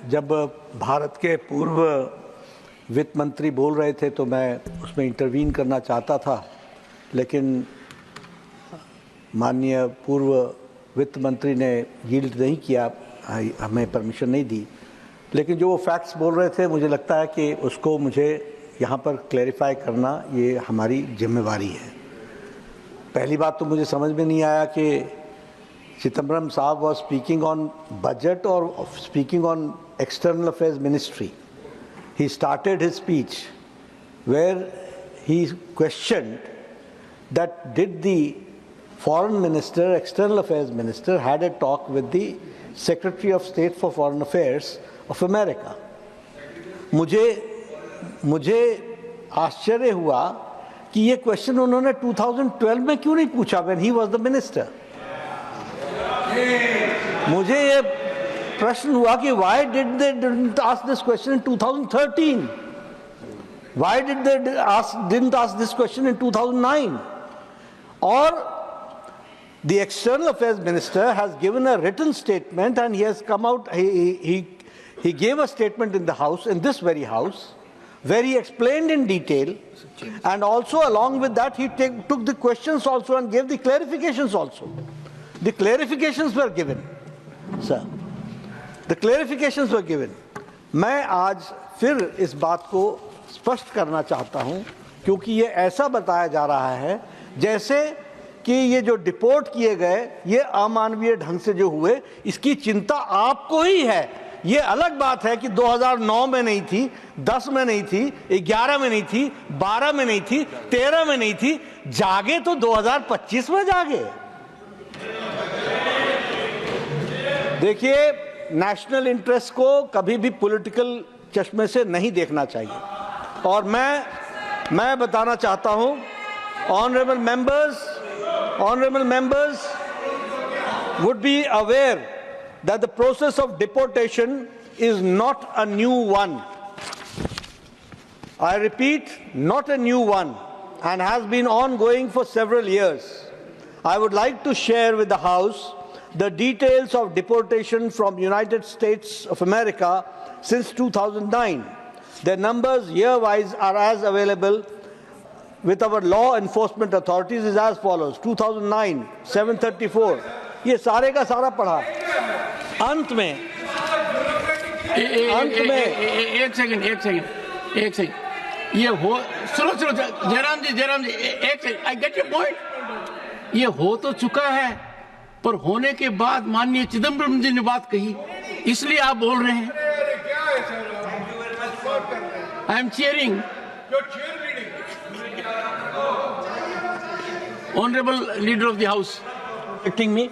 जब भारत के पूर्व वित्त मंत्री बोल रहे थे तो मैं उसमें इंटरवीन करना चाहता था, लेकिन माननीय पूर्व वित्त मंत्री ने यील्ड नहीं किया, हमें परमिशन नहीं दी। लेकिन जो वो फैक्ट्स बोल रहे थे, मुझे लगता है कि उसको मुझे यहाँ पर क्लैरिफाई करना ये हमारी जिम्मेवारी है। पहली बात तो मुझे समझ में नहीं आया कि चिदम्बरम साहब was speaking on budget or speaking on external affairs ministry. He started his speech where he questioned that did the foreign minister, external affairs minister had a talk with the Secretary of State for Foreign Affairs of America. मुझे आश्चर्य हुआ कि ये question उन्होंने 2012 में क्यों नहीं पूछा when he was the minister. मुझे ये प्रश्न हुआ कि why did they didn't ask this question in 2013? Why did they didn't ask this question in 2009? Or the external affairs minister has given a written statement and he has come out, he gave a statement in the house, in this very house, where he explained in detail, and also along with that he took the questions also and gave the clarifications also. The clarifications were given, sir. The clarifications were given. मैं आज फिर इस बात को स्पष्ट करना चाहता हूं, क्योंकि ये ऐसा बताया जा रहा है जैसे कि ये जो डिपोर्ट किए गए, ये अमानवीय ढंग से जो हुए, इसकी चिंता आपको ही है। ये अलग बात है कि 2009 में नहीं थी, 10 में नहीं थी, 11 में नहीं थी, 12 में नहीं थी, 13 में नहीं थी, जागे तो 2025 में जागे। देखिए, नेशनल इंटरेस्ट को कभी भी पॉलिटिकल चश्मे से नहीं देखना चाहिए। और मैं बताना चाहता हूं, honourable members would be aware that the process of deportation is not a new one. I repeat, not a new one, and has been ongoing for several years. I would like to share with the House the details of deportation from United States of America since 2009. The numbers year-wise are as available with our law enforcement authorities is as follows: 2009 734, ये सारे का सारा पढ़ा। अंत में एक second ये हो, सुनो जयराम जी एक second, I get your point. ये हो तो चुका है, पर होने के बाद माननीय चिदम्बरम जी ने बात कही, इसलिए आप बोल रहे हैं। I am cheering Honorable Leader of the House. Me.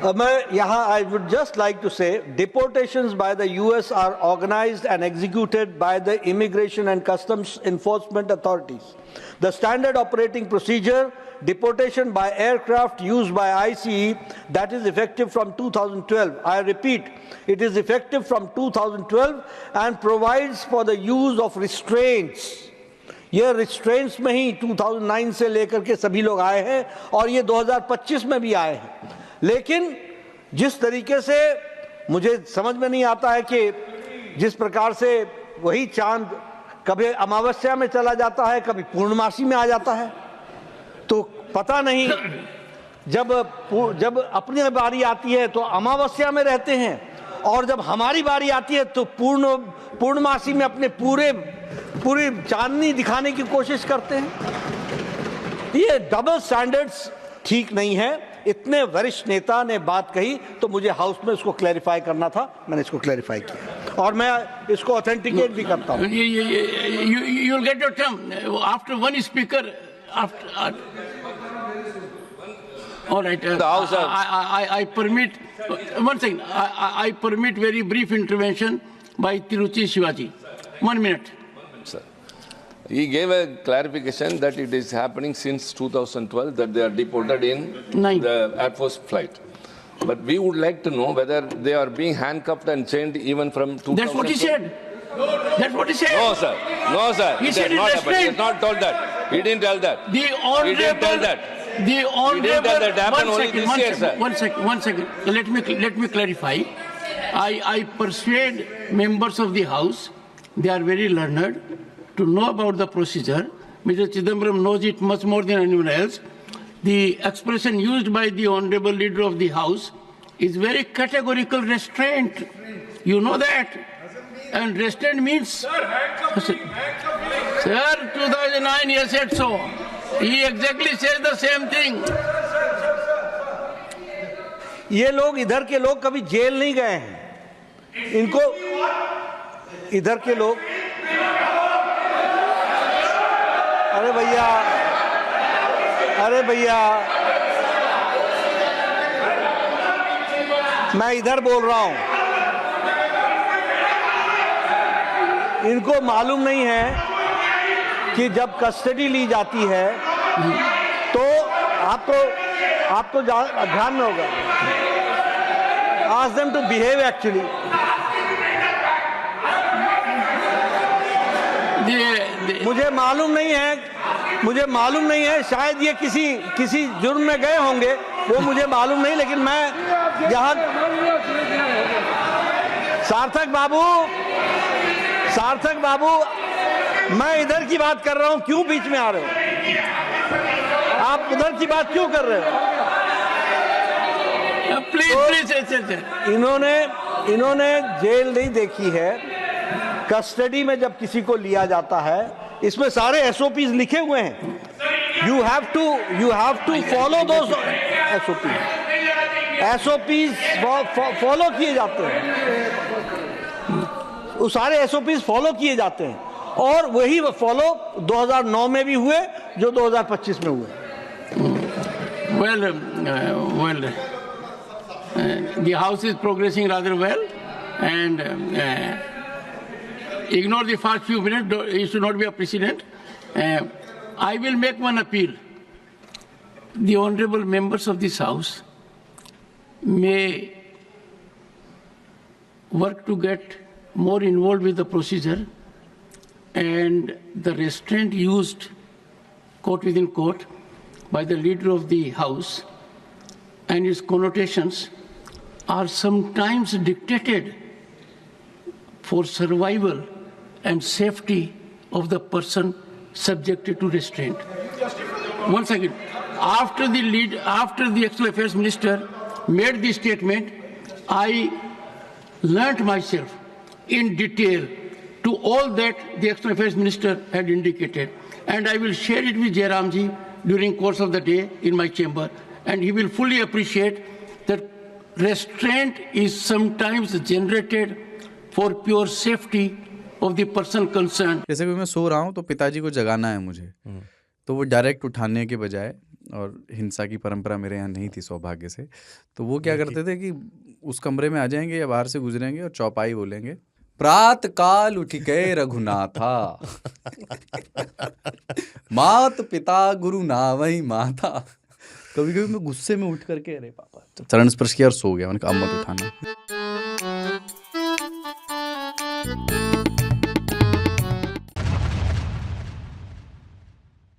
I would just like to say, deportations by the US are organized and executed by the Immigration and Customs Enforcement authorities. The standard operating procedure, deportation by aircraft used by ICE, that is effective from 2012. I repeat, it is effective from 2012 and provides for the use of restraints. ये restraints में ही 2009 से लेकर के सभी लोग आए हैं और ये 2025 में भी आए हैं। लेकिन जिस तरीके से मुझे समझ में नहीं आता है कि जिस प्रकार से वही चांद कभी अमावस्या में चला जाता है, कभी पूर्णमासी में आ जाता है, तो पता नहीं, जब अपनी बारी आती है तो अमावस्या में रहते हैं और जब हमारी बारी आती है तो पूर्णमासी में अपने पूरी चांदनी दिखाने की कोशिश करते हैं। ये डबल स्टैंडर्ड्स ठीक नहीं है। इतने वरिष्ठ नेता ने बात कही तो मुझे हाउस में इसको क्लैरिफाई करना था, मैंने इसको क्लैरिफाई किया और मैं इसको ऑथेंटिकेट भी करता हूं। You will get your term after one speaker. All right. I permit one second. I permit very brief intervention by Tiruchi Shivaji. 1 minute. Sir, he gave a clarification that it is happening since 2012 that they are deported in the Air Force flight. But we would like to know whether they are being handcuffed and chained even from 2012. That's what he said. That's what he said. No, sir. No, sir. He said not it. He has not told that. He didn't tell that. The honorable. He didn't tell that. The honorable. He didn't tell that. Happened only this year, sir. One second. Let me clarify. I persuade members of the House, they are very learned, to know about the procedure. Mr. Chidambaram knows it much more than anyone else. The expression used by the Honorable Leader of the House is very categorical restraint. You know that. And restraint means... Sir, 2009 he said so. He exactly says the same thing. ये लोग इधर के लोग कभी jail नहीं गए हैं. इनको इधर के लोग, अरे भैया मैं इधर बोल रहा हूं. इनको मालूम नहीं है कि जब कस्टडी ली जाती है तो आपको ध्यान में होगा. Ask them to behave actually. मुझे मालूम नहीं है शायद ये किसी जुर्म में गए होंगे, वो मुझे मालूम नहीं, लेकिन मैं यहाँ सार्थक बाबू मैं इधर की बात कर रहा हूँ, क्यों बीच में आ रहे हो? आप उधर की बात क्यों कर रहे हो? प्लीज इन्होंने जेल नहीं देखी है. कस्टडी में जब किसी को लिया जाता है, इसमें सारे एसओपीज लिखे हुए हैं. You have to follow those SOPs follow किए जाते हैं. वो सारे एसओपीज फॉलो किए जाते हैं और वही फॉलो 2009 में भी हुए जो 2025 में हुए. The House is progressing rather well, and ignore the first few minutes. It should not be a precedent. I will make one appeal. The honourable members of this House may work to get more involved with the procedure, and the restraint used court within court by the leader of the House and its connotations are sometimes dictated for survival and safety of the person subjected to restraint. Once again, after the External Affairs Minister made this statement, I learnt myself in detail to all that the External Affairs Minister had indicated, and I will share it with Jairamji during course of the day in my chamber, and he will fully appreciate that restraint is sometimes generated for pure safety of the person concerned. जैसे कि मैं सो रहा हूँ तो पिताजी को जगाना है मुझे, तो वो डायरेक्ट उठाने के बजाय, और हिंसा की परंपरा मेरे यहाँ नहीं थी सौभाग्य से, तो वो क्या करते थे कि उस कमरे में आ जाएंगे या बाहर से गुजरेंगे और चौपाई बोलेंगे, प्रात काल उठ गए रघुनाथा मात पिता गुरु नावई माता. कभी कभी मैं गुस्से में उठ करके अरे पापा चरण स्पर्श किया और सो गया. मैंने कहा अब मत उठाना.